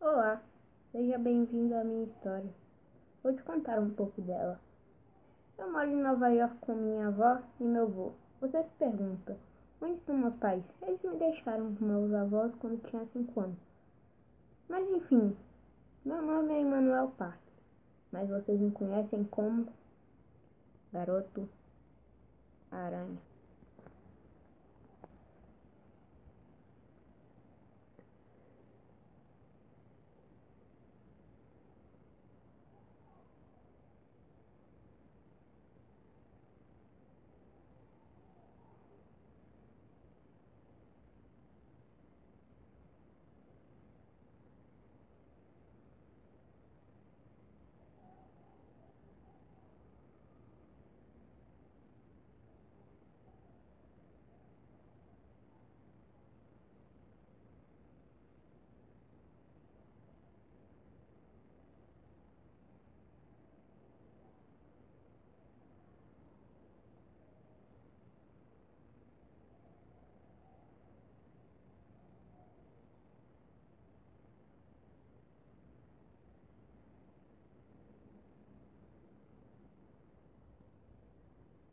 Olá, seja bem-vindo à minha história. Vou te contar um pouco dela. Eu moro em Nova York com minha avó e meu avô. Você se pergunta, onde estão meus pais? Eles me deixaram com meus avós quando tinha 5 anos. Mas enfim, meu nome é Emanuel Park, mas vocês me conhecem como Garoto Aranha.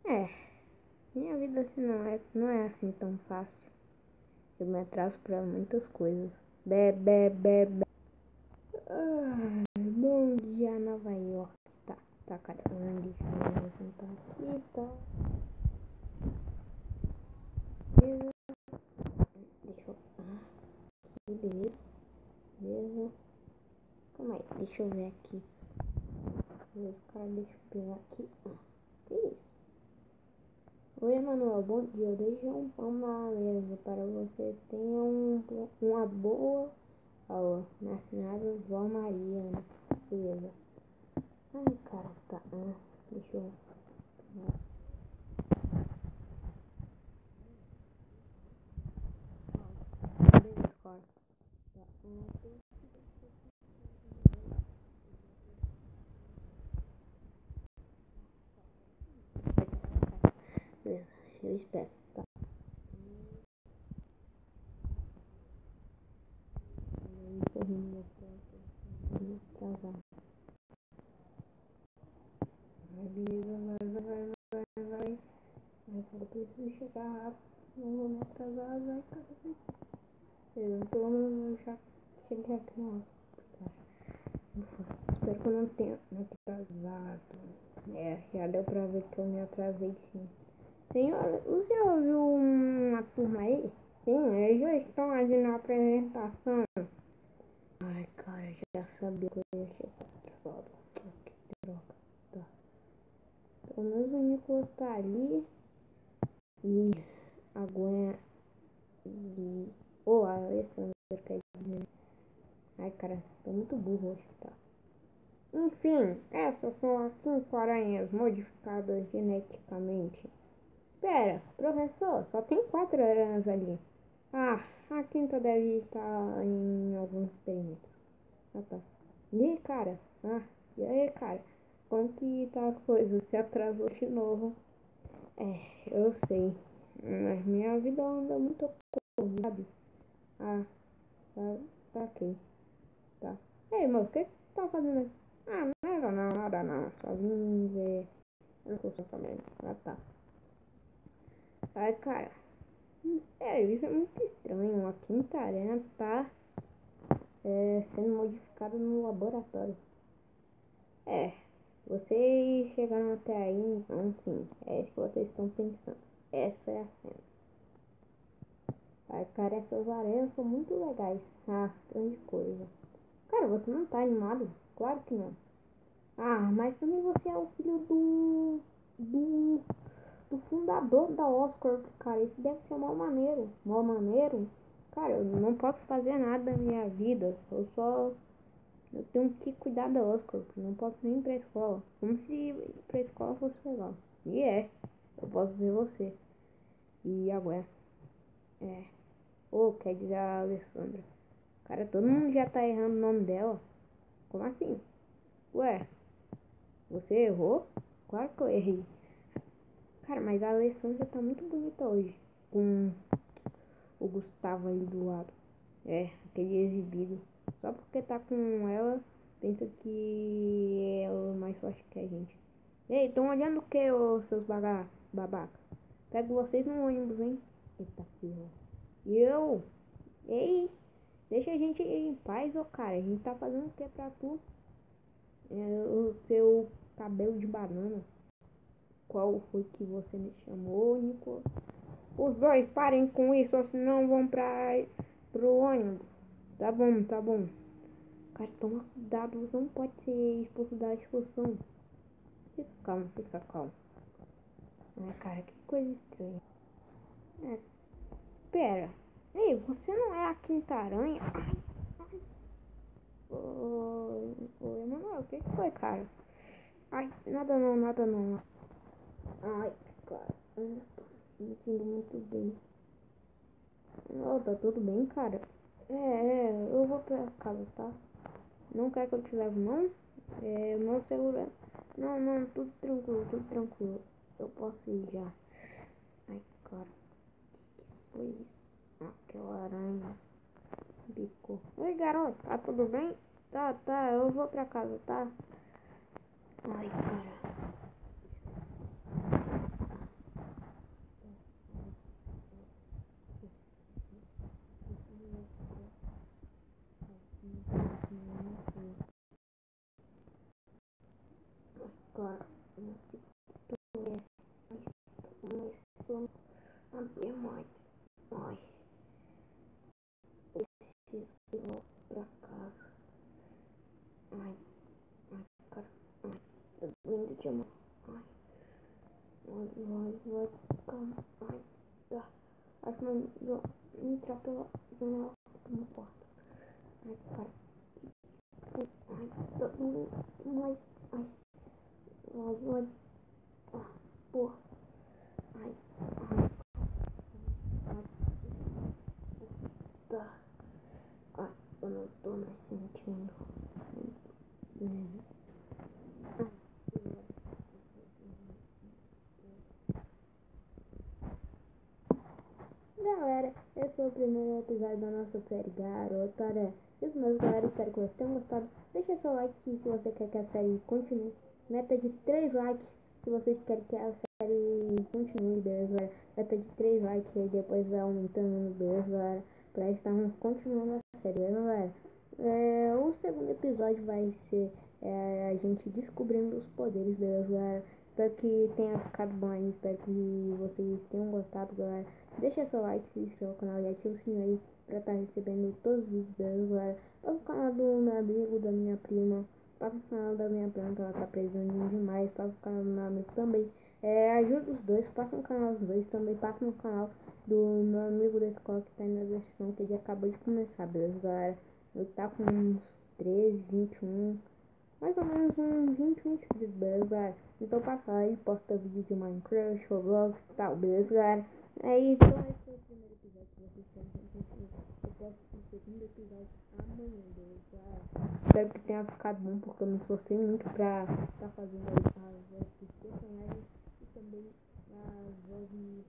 É, minha vida assim não é assim tão fácil. Eu me atraso pra muitas coisas. Bé. Bom dia, Nova York. Tá caramba, deixa eu levantar aqui, tá? Beleza, deixa eu. Beleza, beleza. Calma aí, deixa eu ver aqui. Beleza, cara, deixa eu pegar aqui. Que isso? Oi, Emanuel, bom dia. Eu deixei um pão na mesa para você. Tenha uma boa aula. Na assinada Vó Maria, né? Beleza. Ai, cara, tá. Deixa eu. Beleza, cara. Tá. Beleza, eu espero. Tá. Correndo atrasar. Vai, beleza, vai. Mas eu preciso chegar rápido. Não vou me atrasar, vai, cara. Beleza, pelo menos eu já cheguei aqui no hospital. Espero que eu não tenha me atrasado. Já deu pra ver que eu me atrasei sim. Senhor, o senhor viu uma turma aí? Sim, eles já estão agindo a apresentação. Ai, cara, já sabia que eu ia chegar atrasado. Que droga. Tá. Pelo menos o Nicolas tá ali. E a Gwen e... a Alessandra quer dizer. Ai, cara, tô muito burro hoje, tá? Enfim, essas são as 5 aranhas modificadas geneticamente. Pera, professor, só tem 4 aranhas ali. Ah, a quinta deve estar em alguns experimentos. Ah, tá. E aí, cara? E aí, cara? Como que tá a coisa? Se atrasou de novo? É, eu sei. Mas minha vida anda muito corrida, sabe? Ah, tá ok. Tá. Ei, moço, o que você tá fazendo aí? Não era nada não. Só vim ver. Eu não sou também. Tá. Ai, cara. Sério, isso é muito estranho. A quinta arena tá sendo modificada no laboratório. É, vocês chegaram até aí, então sim, é isso que vocês estão pensando. Essa é a cena. Ai, cara, essas aranhas são muito legais. Grande coisa. Cara, você não tá animado? Claro que não. Mas também você é o filho do, do fundador da Oscar, cara. Isso deve ser mó maneiro. Mó maneiro? Cara, eu não posso fazer nada na minha vida. Eu tenho que cuidar da Oscar. Não posso nem ir pra escola. Como se ir pra escola fosse legal. E eu posso ver você. E agora? É. Quer dizer a Alessandra. Cara, todo mundo já tá errando o nome dela. Como assim? Ué, você errou? Claro que eu errei. Cara, mas a Alessandra tá muito bonita hoje. Com o Gustavo aí do lado. Aquele exibido. Só porque tá com ela, pensa que é o mais forte que a gente. Ei, estão olhando o que, ô seus babacas? Pego vocês no ônibus, hein? Eita porra. E eu? Ei, deixa a gente em paz, ô cara. A gente tá fazendo o que pra tu? O seu cabelo de banana. Qual foi que você me chamou, Nico? Os dois parem com isso, ou senão vão pro ônibus. Tá bom, tá bom. Cara, toma cuidado, você não pode ser expulso da excursão. Fica calmo, fica calmo. Cara, que coisa estranha. Pera. Ei, você não é a Quinta Aranha? Ai. Oi, Emanuel, o que foi, cara? Ai, nada não, nada não. Ai, cara, eu não tô me sentindo muito bem. Oh, tá tudo bem, cara? Eu vou pra casa, tá? Não quer que eu te leve, não? O meu segurança. Não, não, tudo tranquilo, tudo tranquilo. Eu posso ir já. Ai, cara, que foi isso? Aquela aranha bicou. Oi, garoto, tá tudo bem? Tá, eu vou pra casa, tá? Ai, cara. Agora, começou a ver mais. Ai, preciso ir logo pra casa. Ai, cara. Ai, tô doendo demais. Vai, calma. Ai, tá. Acho que não entrar pela janela uma porta. Ai, cara. Ai, tô doendo demais. Vai. Porra. Ai, tá. Ai, eu não tô mais sentindo. Galera, esse é o primeiro episódio da nossa série Garotaré. Isso mesmo, galera, espero que vocês tenham gostado. Deixa seu like se você quer que a série continue. Meta de 3 likes se vocês querem que a série continue, beleza, galera? Meta de 3 likes e depois vai aumentando, beleza, galera? Pra estarmos continuando a série, beleza, galera? O segundo episódio vai ser a gente descobrindo os poderes, beleza, galera? Espero que tenha ficado bom aí, espero que vocês tenham gostado, galera. Deixa seu like, se inscreva no canal e ativa o sininho aí pra estar recebendo todos os vídeos, beleza, galera? Passa o canal do meu amigo, da minha prima, passa o canal da minha prima, que ela tá precisando demais, passa o canal do meu amigo também. Ajuda os dois, passa no canal dos dois também, passa no canal do meu amigo da escola que tá aí na descrição, que ele acabou de começar, beleza, galera? Ele tá com uns 13, 21, mais ou menos uns 21 inscritos, beleza, galera? Então passa aí, posta vídeo de Minecraft, Roblox e tal, beleza, galera? Então esse é o primeiro episódio que vocês querem que eu posto o segundo episódio amanhã, beleza, galera? Espero que tenha ficado bom, porque eu me esforcei muito pra estar fazendo aí as vozes dos personagens e também as vozes,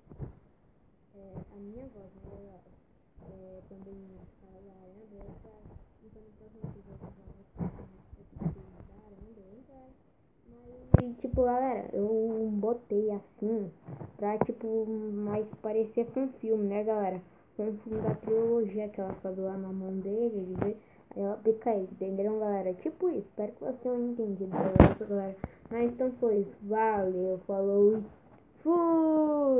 a minha voz, né, galera? Também a da Aranha, beleza, galera? Então no próximo episódio já vai ser da Aranha, beleza, galera? Mas, tipo, galera, eu botei assim pra, tipo, mais parecer com um filme, né, galera? Com um filme da trilogia que ela sobe lá na mão dele, aí ela pica ele, entenderam, galera? Tipo isso, espero que vocês tenham entendido, beleza, galera? Mas então foi isso, valeu, falou e fui!